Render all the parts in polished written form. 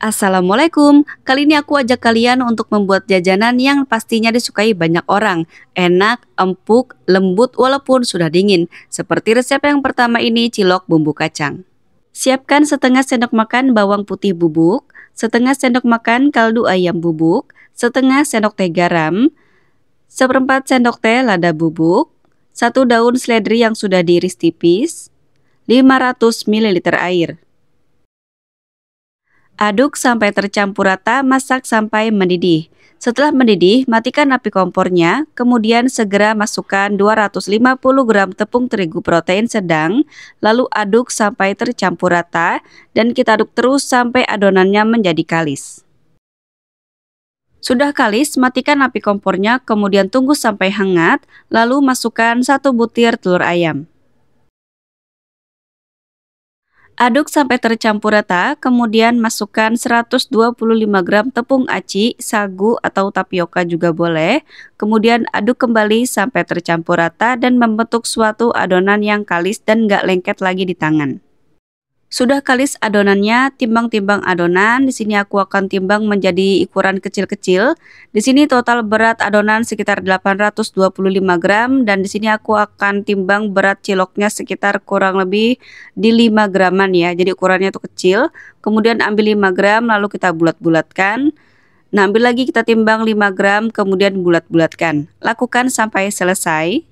Assalamualaikum, kali ini aku ajak kalian untuk membuat jajanan yang pastinya disukai banyak orang. Enak, empuk, lembut walaupun sudah dingin. Seperti resep yang pertama ini, cilok bumbu kacang. Siapkan setengah sendok makan bawang putih bubuk, setengah sendok makan kaldu ayam bubuk, setengah sendok teh garam, seperempat sendok teh lada bubuk, satu daun seledri yang sudah diiris tipis, 500 ml air. Aduk sampai tercampur rata, masak sampai mendidih. Setelah mendidih, matikan api kompornya, kemudian segera masukkan 250 gram tepung terigu protein sedang, lalu aduk sampai tercampur rata, dan kita aduk terus sampai adonannya menjadi kalis. Sudah kalis, matikan api kompornya, kemudian tunggu sampai hangat, lalu masukkan 1 butir telur ayam. Aduk sampai tercampur rata, kemudian masukkan 125 gram tepung aci, sagu atau tapioka juga boleh. Kemudian aduk kembali sampai tercampur rata dan membentuk suatu adonan yang kalis dan nggak lengket lagi di tangan. Sudah kalis adonannya, timbang-timbang adonan. Di sini aku akan timbang menjadi ukuran kecil-kecil. Di sini total berat adonan sekitar 825 gram dan di sini aku akan timbang berat ciloknya sekitar kurang lebih di 5 graman ya. Jadi ukurannya itu kecil. Kemudian ambil 5 gram lalu kita bulat-bulatkan. Nah, ambil lagi kita timbang 5 gram kemudian bulat-bulatkan. Lakukan sampai selesai.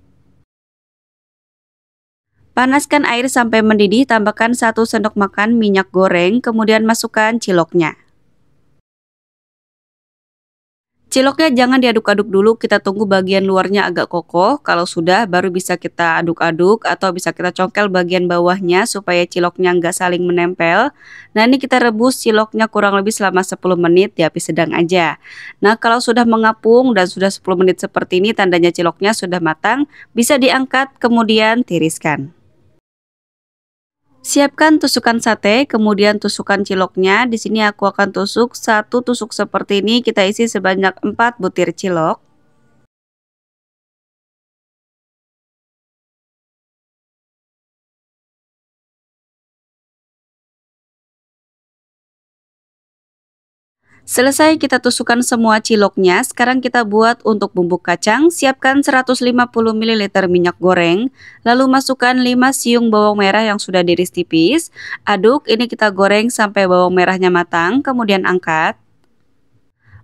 Panaskan air sampai mendidih, tambahkan 1 sendok makan minyak goreng, kemudian masukkan ciloknya. Ciloknya jangan diaduk-aduk dulu, kita tunggu bagian luarnya agak kokoh. Kalau sudah, baru bisa kita aduk-aduk atau bisa kita congkel bagian bawahnya supaya ciloknya nggak saling menempel. Nah, ini kita rebus ciloknya kurang lebih selama 10 menit di api sedang aja. Nah, kalau sudah mengapung dan sudah 10 menit seperti ini, tandanya ciloknya sudah matang, bisa diangkat kemudian tiriskan. Siapkan tusukan sate, kemudian tusukan ciloknya. Di sini aku akan tusuk 1 tusuk seperti ini, kita isi sebanyak 4 butir cilok. Selesai kita tusukkan semua ciloknya, sekarang kita buat untuk bumbu kacang. Siapkan 150 ml minyak goreng, lalu masukkan 5 siung bawang merah yang sudah diiris tipis. Aduk, ini kita goreng sampai bawang merahnya matang, kemudian angkat.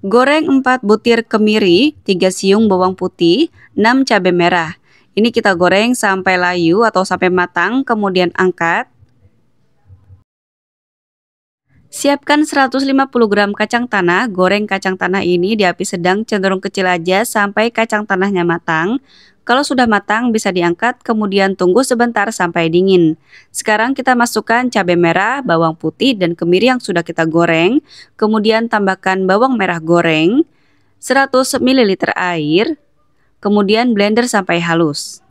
Goreng 4 butir kemiri, 3 siung bawang putih, 6 cabai merah. Ini kita goreng sampai layu atau sampai matang, kemudian angkat. Siapkan 150 gram kacang tanah, goreng kacang tanah ini di api sedang cenderung kecil aja sampai kacang tanahnya matang. Kalau sudah matang bisa diangkat, kemudian tunggu sebentar sampai dingin. Sekarang kita masukkan cabai merah, bawang putih, dan kemiri yang sudah kita goreng. Kemudian tambahkan bawang merah goreng, 100 ml air, kemudian blender sampai halus.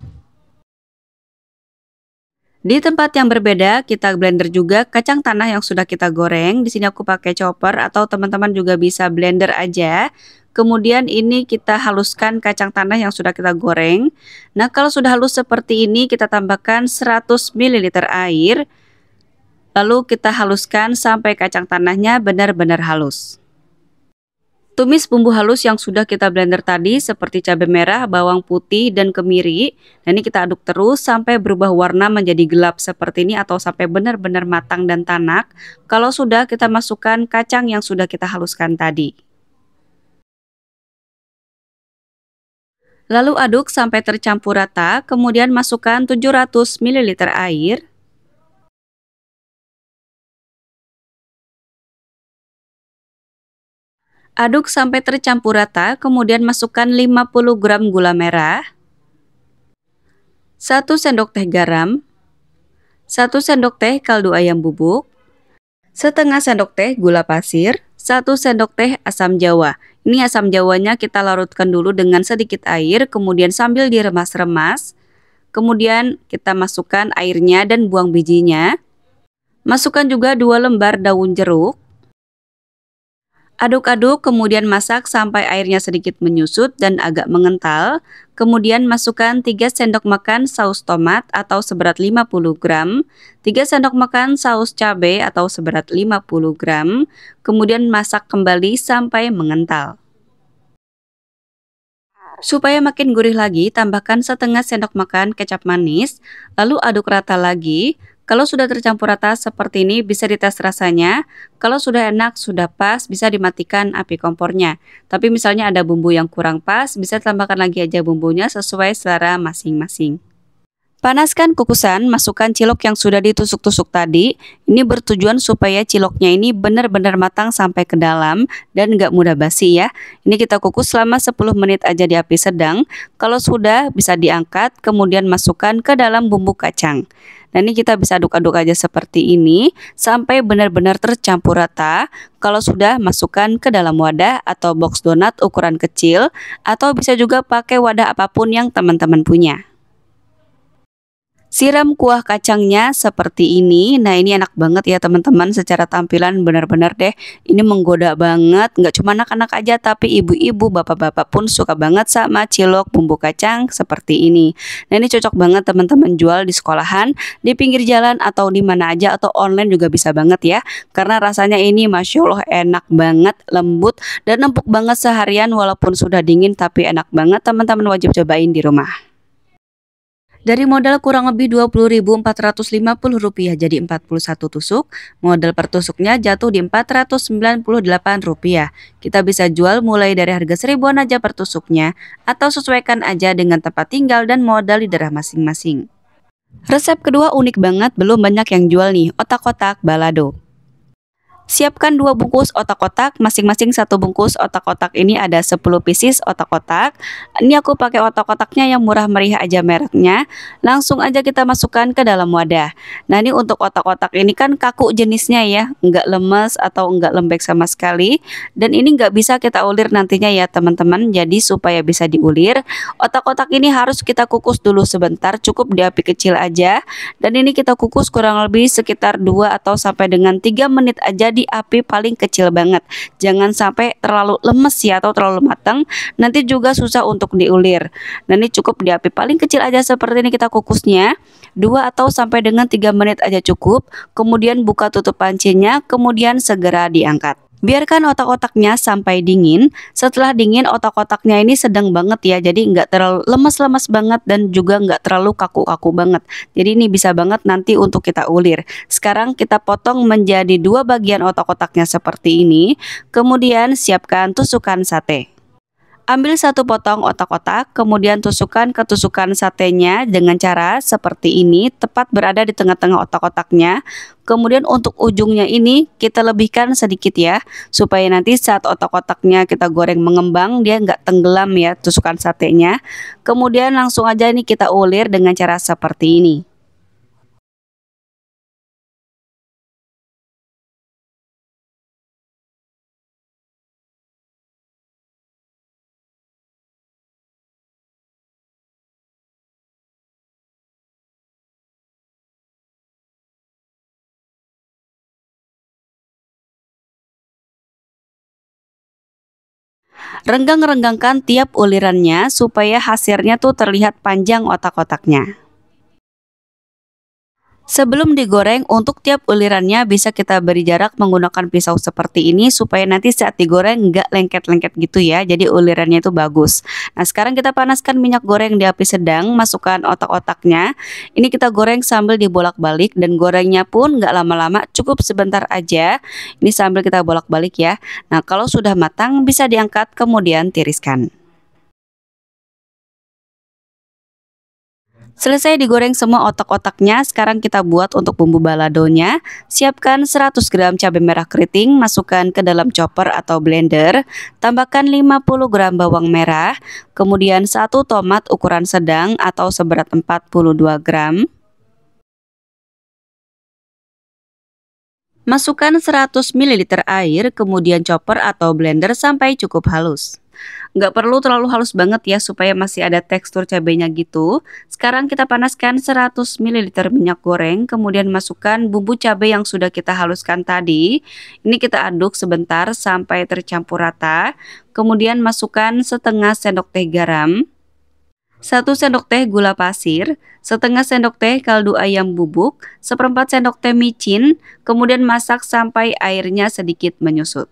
Di tempat yang berbeda, kita blender juga kacang tanah yang sudah kita goreng. Di sini aku pakai chopper atau teman-teman juga bisa blender aja. Kemudian ini kita haluskan kacang tanah yang sudah kita goreng. Nah, kalau sudah halus seperti ini, kita tambahkan 100 ml air. Lalu kita haluskan sampai kacang tanahnya benar-benar halus. Tumis bumbu halus yang sudah kita blender tadi seperti cabai merah, bawang putih, dan kemiri. Dan ini kita aduk terus sampai berubah warna menjadi gelap seperti ini atau sampai benar-benar matang dan tanak. Kalau sudah, kita masukkan kacang yang sudah kita haluskan tadi. Lalu aduk sampai tercampur rata, kemudian masukkan 700 ml air. Aduk sampai tercampur rata, kemudian masukkan 50 gram gula merah, 1 sendok teh garam, 1 sendok teh kaldu ayam bubuk, setengah sendok teh gula pasir, 1 sendok teh asam jawa. Ini asam jawanya kita larutkan dulu dengan sedikit air, kemudian sambil diremas-remas. Kemudian kita masukkan airnya dan buang bijinya. Masukkan juga 2 lembar daun jeruk. Aduk-aduk, kemudian masak sampai airnya sedikit menyusut dan agak mengental. Kemudian masukkan 3 sendok makan saus tomat atau seberat 50 gram, 3 sendok makan saus cabai atau seberat 50 gram, kemudian masak kembali sampai mengental. Supaya makin gurih lagi, tambahkan setengah sendok makan kecap manis, lalu aduk rata lagi. Kalau sudah tercampur rata seperti ini, bisa dites rasanya. Kalau sudah enak, sudah pas, bisa dimatikan api kompornya. Tapi misalnya ada bumbu yang kurang pas, bisa tambahkan lagi aja bumbunya sesuai selera masing-masing. Panaskan kukusan, masukkan cilok yang sudah ditusuk-tusuk tadi. Ini bertujuan supaya ciloknya ini benar-benar matang sampai ke dalam dan nggak mudah basi ya. Ini kita kukus selama 10 menit aja di api sedang. Kalau sudah bisa diangkat, kemudian masukkan ke dalam bumbu kacang. Dan ini kita bisa aduk-aduk aja seperti ini sampai benar-benar tercampur rata. Kalau sudah, masukkan ke dalam wadah atau box donat ukuran kecil, atau bisa juga pakai wadah apapun yang teman-teman punya. Siram kuah kacangnya seperti ini. Nah, ini enak banget ya teman-teman, secara tampilan benar-benar deh. Ini menggoda banget, nggak cuma anak-anak aja tapi ibu-ibu, bapak-bapak pun suka banget sama cilok bumbu kacang seperti ini. Nah, ini cocok banget teman-teman jual di sekolahan, di pinggir jalan atau di mana aja, atau online juga bisa banget ya. Karena rasanya ini Masya Allah enak banget, lembut dan empuk banget seharian walaupun sudah dingin, tapi enak banget, teman-teman wajib cobain di rumah. Dari modal kurang lebih Rp20.450 jadi 41 tusuk, modal per tusuknya jatuh di Rp498. Kita bisa jual mulai dari harga seribuan aja per tusuknya, atau sesuaikan aja dengan tempat tinggal dan modal di daerah masing-masing. Resep kedua unik banget, belum banyak yang jual nih, otak-otak balado. Siapkan 2 bungkus otak-otak, masing-masing 1 bungkus otak-otak ini ada 10 pieces otak-otak. Ini aku pakai otak-otaknya yang murah meriah aja mereknya. Langsung aja kita masukkan ke dalam wadah. Nah, ini untuk otak-otak ini kan kaku jenisnya ya, nggak lemes atau nggak lembek sama sekali. Dan ini nggak bisa kita ulir nantinya ya teman-teman. Jadi supaya bisa diulir, otak-otak ini harus kita kukus dulu sebentar, cukup di api kecil aja. Dan ini kita kukus kurang lebih sekitar 2 atau sampai dengan 3 menit aja di api paling kecil banget. Jangan sampai terlalu lemes ya atau terlalu matang, nanti juga susah untuk diulir. Nah, ini cukup di api paling kecil aja seperti ini kita kukusnya. 2 atau sampai dengan 3 menit aja cukup. Kemudian buka tutup pancinya, kemudian segera diangkat. Biarkan otak-otaknya sampai dingin. Setelah dingin, otak-otaknya ini sedang banget ya, jadi nggak terlalu lemas-lemas banget dan juga nggak terlalu kaku-kaku banget. Jadi ini bisa banget nanti untuk kita ulir. Sekarang kita potong menjadi 2 bagian otak-otaknya seperti ini. Kemudian siapkan tusukan sate. Ambil 1 potong otak-otak, kemudian tusukkan ke tusukan satenya dengan cara seperti ini, tepat berada di tengah-tengah otak-otaknya. Kemudian untuk ujungnya ini kita lebihkan sedikit ya, supaya nanti saat otak-otaknya kita goreng mengembang, dia nggak tenggelam ya tusukan satenya. Kemudian langsung aja ini kita ulir dengan cara seperti ini. Renggang-renggangkan tiap ulirannya supaya hasilnya tuh terlihat panjang otak-otaknya. Sebelum digoreng, untuk tiap ulirannya bisa kita beri jarak menggunakan pisau seperti ini supaya nanti saat digoreng nggak lengket-lengket gitu ya. Jadi ulirannya itu bagus. Nah, sekarang kita panaskan minyak goreng di api sedang, masukkan otak-otaknya. Ini kita goreng sambil dibolak-balik dan gorengnya pun nggak lama-lama, cukup sebentar aja. Ini sambil kita bolak-balik ya. Nah, kalau sudah matang bisa diangkat kemudian tiriskan. Selesai digoreng semua otak-otaknya, sekarang kita buat untuk bumbu baladonya. Siapkan 100 gram cabai merah keriting, masukkan ke dalam chopper atau blender. Tambahkan 50 gram bawang merah, kemudian 1 tomat ukuran sedang atau seberat 42 gram. Masukkan 100 ml air, kemudian chopper atau blender sampai cukup halus. Nggak perlu terlalu halus banget ya supaya masih ada tekstur cabenya gitu. Sekarang kita panaskan 100 ml minyak goreng, kemudian masukkan bumbu cabai yang sudah kita haluskan tadi. Ini kita aduk sebentar sampai tercampur rata. Kemudian masukkan setengah sendok teh garam, 1 sendok teh gula pasir, setengah sendok teh kaldu ayam bubuk, seperempat sendok teh micin, kemudian masak sampai airnya sedikit menyusut.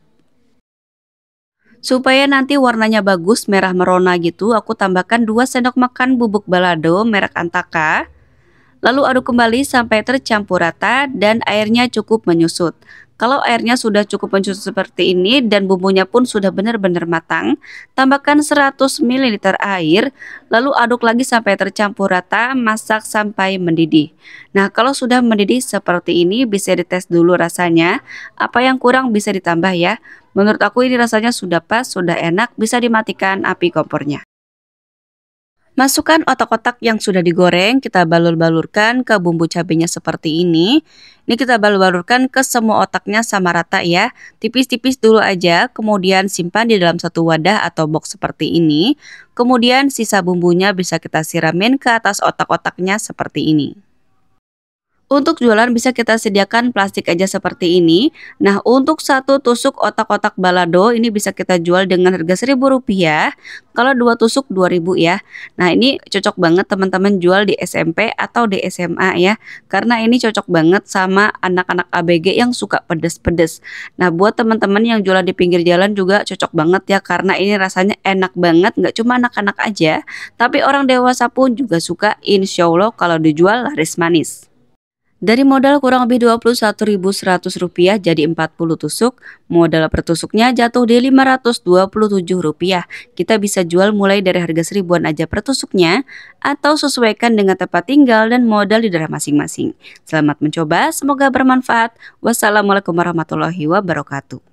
Supaya nanti warnanya bagus merah merona gitu, aku tambahkan 2 sendok makan bubuk balado merek Antaka. Lalu aduk kembali sampai tercampur rata dan airnya cukup menyusut. Kalau airnya sudah cukup menyusut seperti ini dan bumbunya pun sudah benar-benar matang, tambahkan 100 ml air, lalu aduk lagi sampai tercampur rata, masak sampai mendidih. Nah, kalau sudah mendidih seperti ini bisa dites dulu rasanya, apa yang kurang bisa ditambah ya. Menurut aku ini rasanya sudah pas, sudah enak, bisa dimatikan api kompornya. Masukkan otak-otak yang sudah digoreng, kita balur-balurkan ke bumbu cabenya seperti ini. Ini kita balur-balurkan ke semua otaknya sama rata ya. Tipis-tipis dulu aja, kemudian simpan di dalam satu wadah atau box seperti ini. Kemudian sisa bumbunya bisa kita siramin ke atas otak-otaknya seperti ini. Untuk jualan bisa kita sediakan plastik aja seperti ini. Nah, untuk satu tusuk otak-otak balado ini bisa kita jual dengan harga Rp1.000. Kalau 2 tusuk 2.000 ya. Nah, ini cocok banget teman-teman jual di SMP atau di SMA ya. Karena ini cocok banget sama anak-anak ABG yang suka pedes-pedes. Nah, buat teman-teman yang jualan di pinggir jalan juga cocok banget ya. Karena ini rasanya enak banget, nggak cuma anak-anak aja. Tapi orang dewasa pun juga suka, insya Allah kalau dijual laris manis. Dari modal kurang lebih Rp21.100 jadi 40 tusuk, modal per tusuknya jatuh di Rp527. Kita bisa jual mulai dari harga seribuan aja per tusuknya, atau sesuaikan dengan tempat tinggal dan modal di daerah masing-masing. Selamat mencoba, semoga bermanfaat. Wassalamualaikum warahmatullahi wabarakatuh.